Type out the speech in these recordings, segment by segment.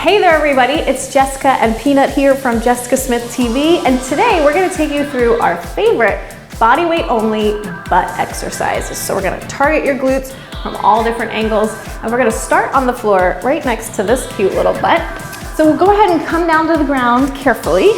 Hey there everybody, it's Jessica and Peanut here from Jessica Smith TV, and today we're going to take you through our favorite body weight only butt exercises. So we're going to target your glutes from all different angles, and we're going to start on the floor right next to this cute little butt. So we'll go ahead and come down to the ground carefully,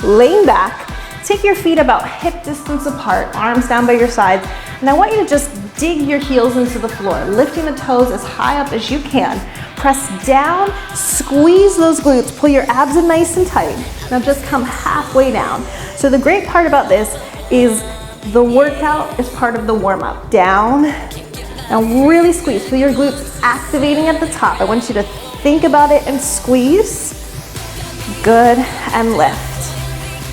laying back. Take your feet about hip distance apart, arms down by your sides, and I want you to just dig your heels into the floor, lifting the toes as high up as you can. Press down, squeeze those glutes, pull your abs in nice and tight. Now just come halfway down. So the great part about this is the workout is part of the warm-up. Down, and really squeeze. Feel your glutes activating at the top. I want you to think about it and squeeze. Good, and lift.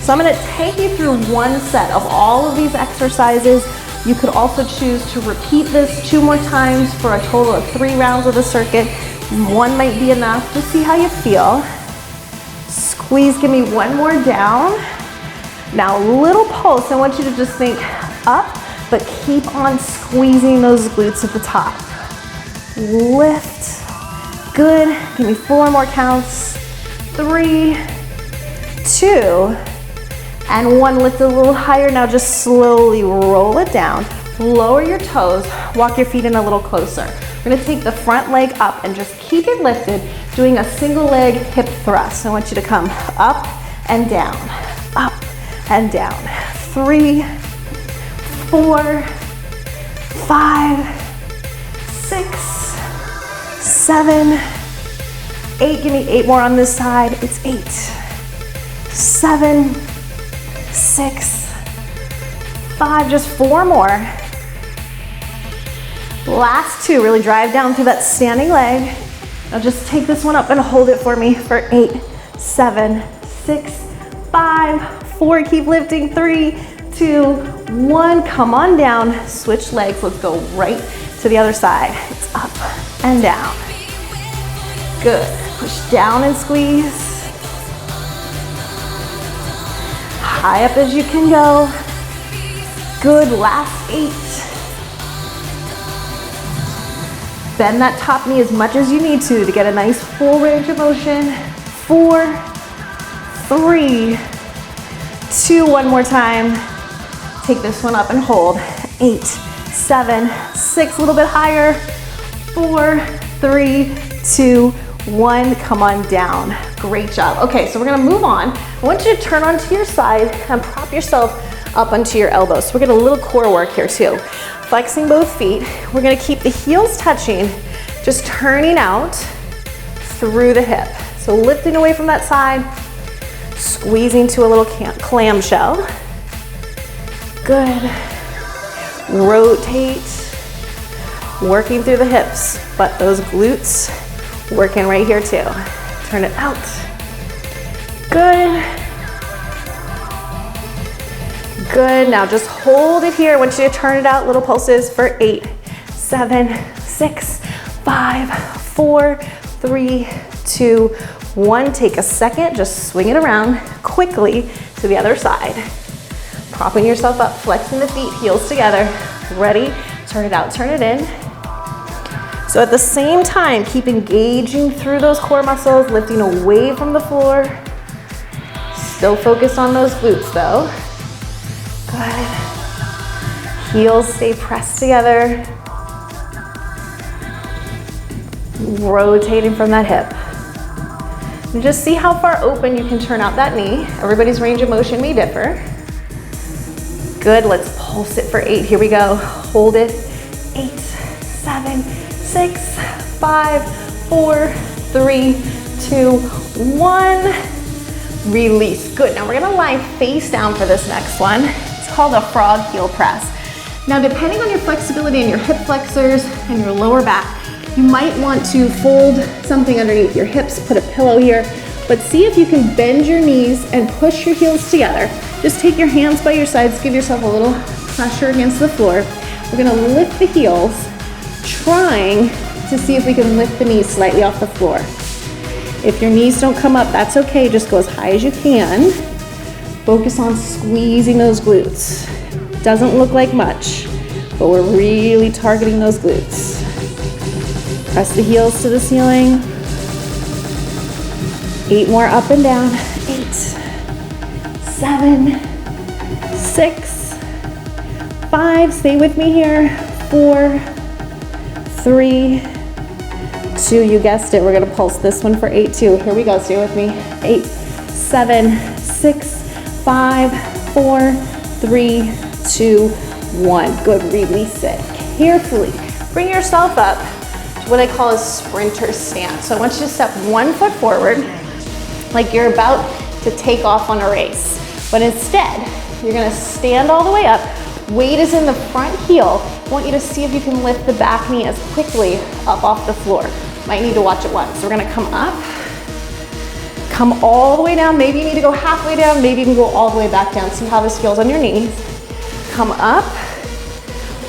So I'm gonna take you through one set of all of these exercises. You could also choose to repeat this 2 more times for a total of 3 rounds of the circuit. 1 might be enough to see how you feel. Squeeze, give me 1 more down. Now little pulse, I want you to just think up, but keep on squeezing those glutes at the top. Lift, good, give me 4 more counts. 3, 2, and 1, lift a little higher. Now just slowly roll it down. Lower your toes, walk your feet in a little closer. We're gonna take the front leg up and just keep it lifted, doing a single leg hip thrust. I want you to come up and down, up and down. 3, 4, 5, 6, 7, 8. Give me 8 more on this side. It's 8, 7, 6, 5, just 4 more. Last 2, really drive down through that standing leg. Now just take this one up and hold it for me for 8, 7, 6, 5, 4, keep lifting, 3, 2, 1, come on down, switch legs, let's go right to the other side. It's up and down. Good, push down and squeeze. High up as you can go. Good, last 8. Bend that top knee as much as you need to get a nice full range of motion. 4, 3, 2, 1 more time. Take this one up and hold. 8, 7, 6, a little bit higher. 4, 3, 2, 1, come on down. Great job. Okay, so we're gonna move on. I want you to turn onto your side and prop yourself up onto your elbows. So we're gonna do a little core work here too. Flexing both feet. We're gonna keep the heels touching, just turning out through the hip. So lifting away from that side, squeezing to a little clamshell. Good. Rotate, working through the hips, but those glutes working right here too. Turn it out. Good. Good, now just hold it here. I want you to turn it out, little pulses for 8, 7, 6, 5, 4, 3, 2, 1. Take a second, just swing it around quickly to the other side. Propping yourself up, flexing the feet, heels together. Ready? Turn it out, turn it in. So at the same time, keep engaging through those core muscles, lifting away from the floor. Still focused on those glutes though. Good. Heels stay pressed together. Rotating from that hip. And just see how far open you can turn out that knee. Everybody's range of motion may differ. Good, let's pulse it for 8. Here we go. Hold it. 8, 7, 6, 5, 4, 3, 2, 1. Release. Good. Now we're gonna lie face down for this next one. It's called a frog heel press. Now depending on your flexibility in your hip flexors and your lower back, you might want to fold something underneath your hips, put a pillow here, but see if you can bend your knees and push your heels together. Just take your hands by your sides, give yourself a little pressure against the floor. We're gonna lift the heels, trying to see if we can lift the knees slightly off the floor. If your knees don't come up, that's okay, just go as high as you can. Focus on squeezing those glutes. Doesn't look like much, but we're really targeting those glutes. Press the heels to the ceiling. 8 more up and down. 8, 7, 6, 5, stay with me here. 4, 3, 2, you guessed it, we're gonna pulse this one for 8 too. Here we go, stay with me. 8, 7, 6, 5, 4, 3, 2, 1. Good, release it carefully. Bring yourself up to what I call a sprinter stance. So I want you to step 1 foot forward like you're about to take off on a race. But instead, you're gonna stand all the way up. Weight is in the front heel. I want you to see if you can lift the back knee as quickly up off the floor. Might need to watch it once. So we're gonna come up, come all the way down. Maybe you need to go halfway down, maybe you can go all the way back down. See how this feels on your knees. Come up,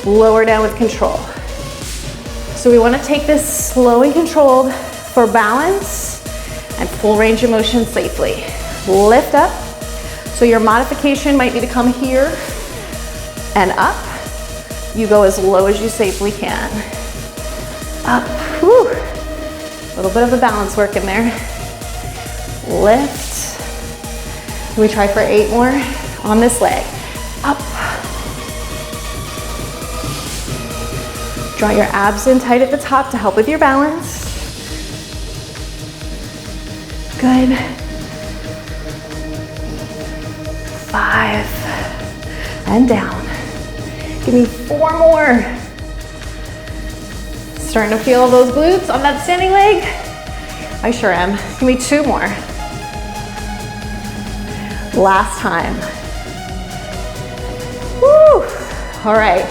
lower down with control. So we wanna take this slow and controlled for balance and full range of motion safely. Lift up. So your modification might be to come here and up. You go as low as you safely can. Up, whew. A little bit of a balance work in there. Lift. Can we try for 8 more on this leg? Up. Draw your abs in tight at the top to help with your balance. Good. 5, and down. Give me 4 more. Starting to feel those glutes on that standing leg? I sure am. Give me 2 more. Last time. Woo! All right,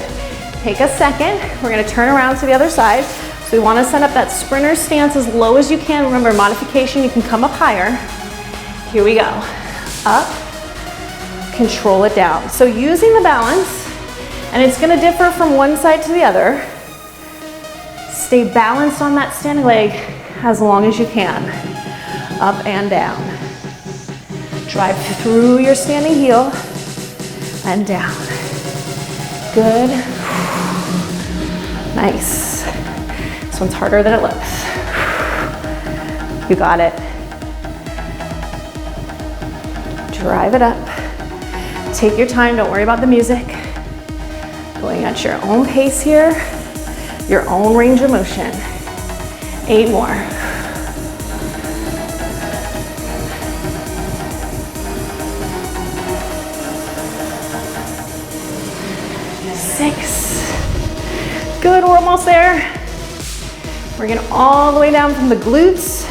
take a second. We're gonna turn around to the other side. So we wanna set up that sprinter stance as low as you can. Remember, modification, you can come up higher. Here we go. Up, control it down. So using the balance, and it's gonna differ from one side to the other. Stay balanced on that standing leg as long as you can. Up and down. Drive through your standing heel and down. Good. Nice. This one's harder than it looks. You got it. Drive it up. Take your time, don't worry about the music. Going at your own pace here, your own range of motion. 8 more. 6. Good, we're almost there. We're going all the way down from the glutes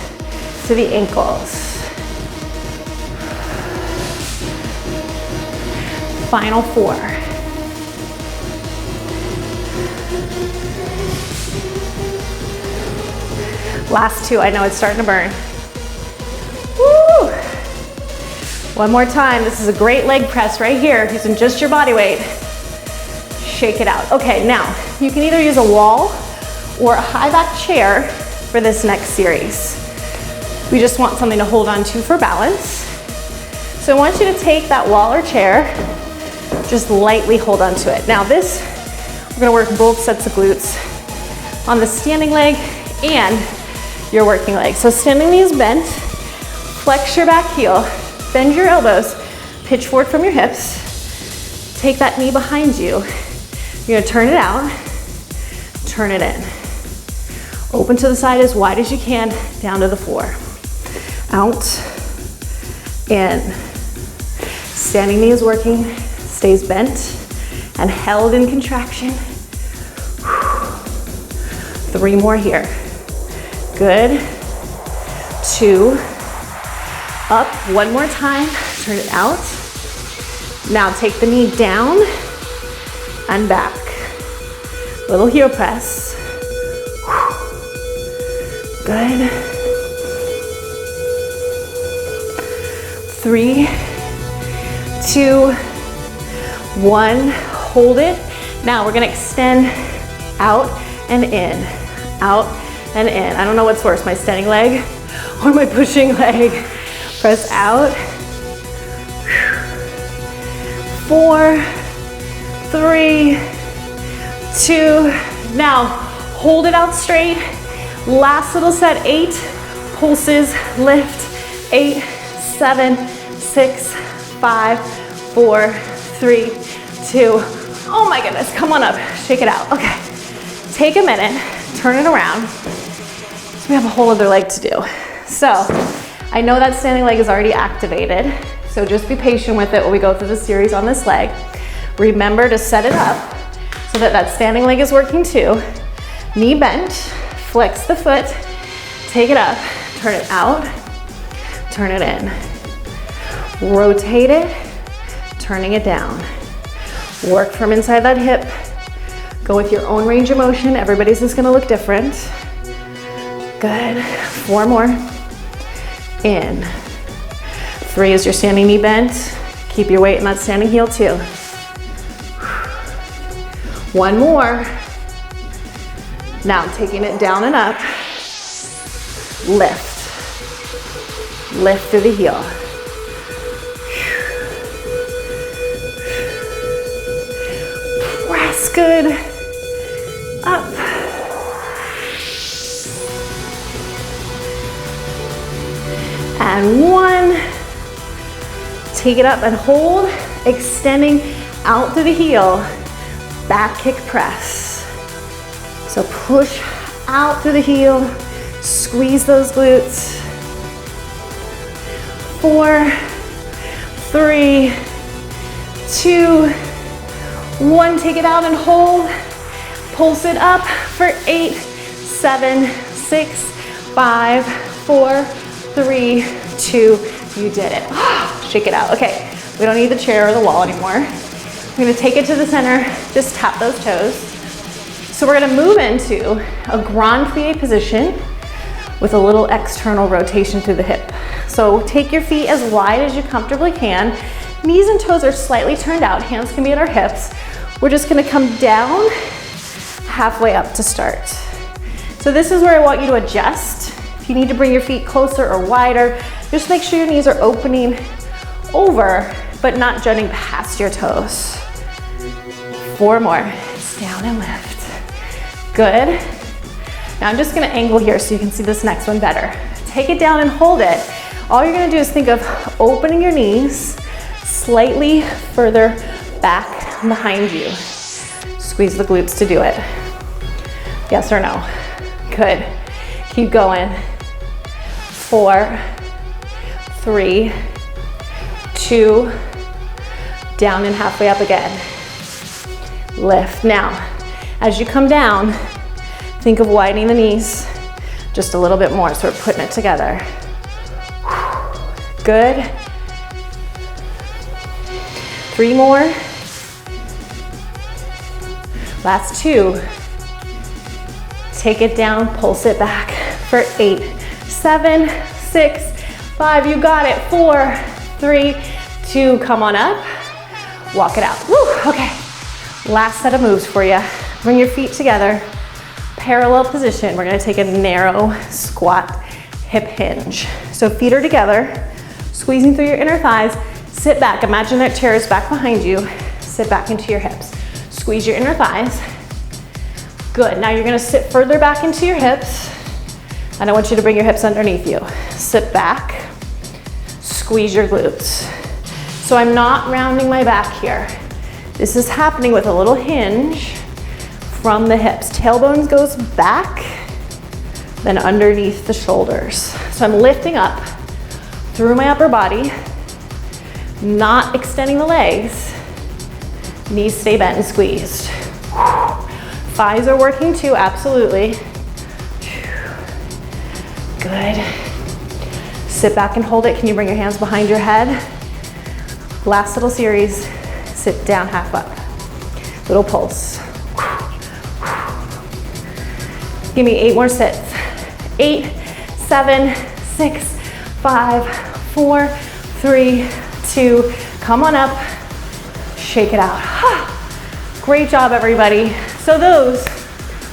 to the ankles. Final 4. Last 2, I know it's starting to burn. Woo! One more time, this is a great leg press right here, using just your body weight. Shake it out. Okay, now, you can either use a wall or a high back chair for this next series. We just want something to hold on to for balance. So I want you to take that wall or chair, just lightly hold on to it. Now this, we're gonna work both sets of glutes on the standing leg and your working leg. So standing knees bent, flex your back heel, bend your elbows, pitch forward from your hips, take that knee behind you. You're gonna turn it out, turn it in. Open to the side as wide as you can, down to the floor. Out, in. Standing knee is working, stays bent and held in contraction. 3 more here. Good. 2. Up, 1 more time, turn it out. Now take the knee down and back. Little heel press. Good. 3, 2, 1. Hold it. Now we're gonna extend out and in, out and in. I don't know what's worse, my standing leg or my pushing leg. Press out. 4, 3, 2. Now hold it out straight. Last little set, 8 pulses, lift. 8, 7, 6, 5, 4, 3, 2. Oh my goodness, come on up, shake it out. Okay, take a minute, turn it around. So we have a whole other leg to do. So I know that standing leg is already activated, so just be patient with it while we go through the series on this leg. Remember to set it up so that that standing leg is working too. Knee bent, flex the foot, take it up, turn it out, turn it in. Rotate it, turning it down. Work from inside that hip. Go with your own range of motion. Everybody's is gonna look different. Good, 4 more. In. 3 is your standing knee bent. Keep your weight in that standing heel too. 1 more. Now I'm taking it down and up. Lift. Lift through the heel. Press good. Up. And 1. Take it up and hold, extending out through the heel. Back kick press. So push out through the heel, squeeze those glutes. 4, 3, 2, 1. Take it out and hold. Pulse it up for 8, 7, 6, 5, 4, 3, 2. You did it. Shake it out. Okay, we don't need the chair or the wall anymore. We're gonna take it to the center, just tap those toes. So we're gonna move into a grand plie position with a little external rotation through the hip. So take your feet as wide as you comfortably can. Knees and toes are slightly turned out, hands can be at our hips. We're just gonna come down halfway up to start. So this is where I want you to adjust. If you need to bring your feet closer or wider, just make sure your knees are opening over, but not jutting past your toes. 4 more. It's down and lift. Good. Now I'm just gonna angle here so you can see this next one better. Take it down and hold it. All you're gonna do is think of opening your knees slightly further back behind you. Squeeze the glutes to do it. Yes or no? Good. Keep going. 4, 3, 2, down and halfway up again. Lift. Now, as you come down, think of widening the knees just a little bit more, so we're putting it together. Good. 3 more. Last 2. Take it down, pulse it back for 8, 7, 6, 5. You got it. 4, 3, 2. Come on up. Walk it out. Woo. Okay. Last set of moves for you. Bring your feet together. Parallel position. We're gonna take a narrow squat hip hinge. So feet are together, squeezing through your inner thighs. Sit back. Imagine that chair is back behind you. Sit back into your hips. Squeeze your inner thighs. Good. Now you're gonna sit further back into your hips. And I want you to bring your hips underneath you. Sit back. Squeeze your glutes. So I'm not rounding my back here. This is happening with a little hinge from the hips. Tailbones goes back, then underneath the shoulders. So I'm lifting up through my upper body, not extending the legs. Knees stay bent and squeezed. Thighs are working too, absolutely. Good. Sit back and hold it. Can you bring your hands behind your head? Last little series. Sit down, half up. Little pulse. Give me 8 more sits. 8, 7, 6, 5, 4, 3, 2. Come on up. Shake it out. Great job, everybody. So those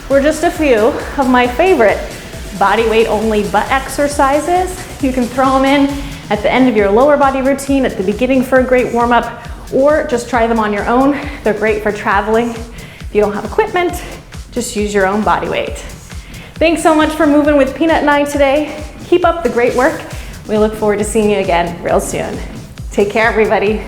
were just a few of my favorite body weight only butt exercises. You can throw them in at the end of your lower body routine, at the beginning for a great warm up, or just try them on your own. They're great for traveling. If you don't have equipment, just use your own body weight. Thanks so much for moving with Peanut and I today. Keep up the great work. We look forward to seeing you again real soon. Take care, everybody.